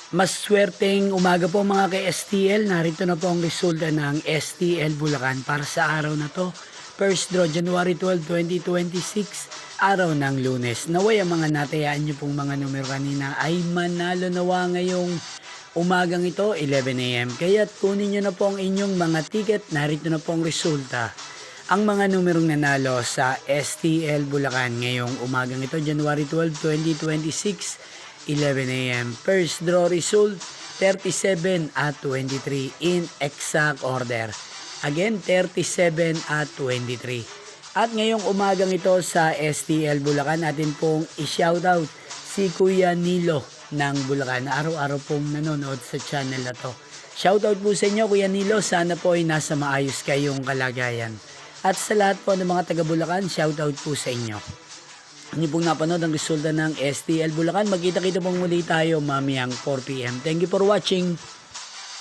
Maswerteng umaga po mga ka-STL. Narito na po ang resulta ng STL Bulacan para sa araw na to. First draw January 12, 2026, araw ng Lunes. Naway ang mga natayaan nyo pong mga numero kanina ay manalo nawa ngayong umagang ito, 11 AM. Kaya kunin nyo na po ang inyong mga ticket. Narito na po ang resulta. Ang mga numerong nanalo sa STL Bulacan ngayong umagang ito, January 12, 2026, 11 AM. First draw result, 37 at 23 in exact order. Again, 37 at 23. At ngayong umagang ito sa STL Bulacan, natin pong i-shoutout si Kuya Nilo ng Bulacan. Araw-araw pong nanonood sa channel na to. Shoutout po sa inyo, Kuya Nilo. Sana po ay nasa maayos kayong kalagayan. At sa lahat po ng mga taga Bulacan, shoutout po sa inyo. Hindi pong napanood ang resulta ng STL Bulacan. Magkita-kita pong muli tayo mamayang 4 PM. Thank you for watching.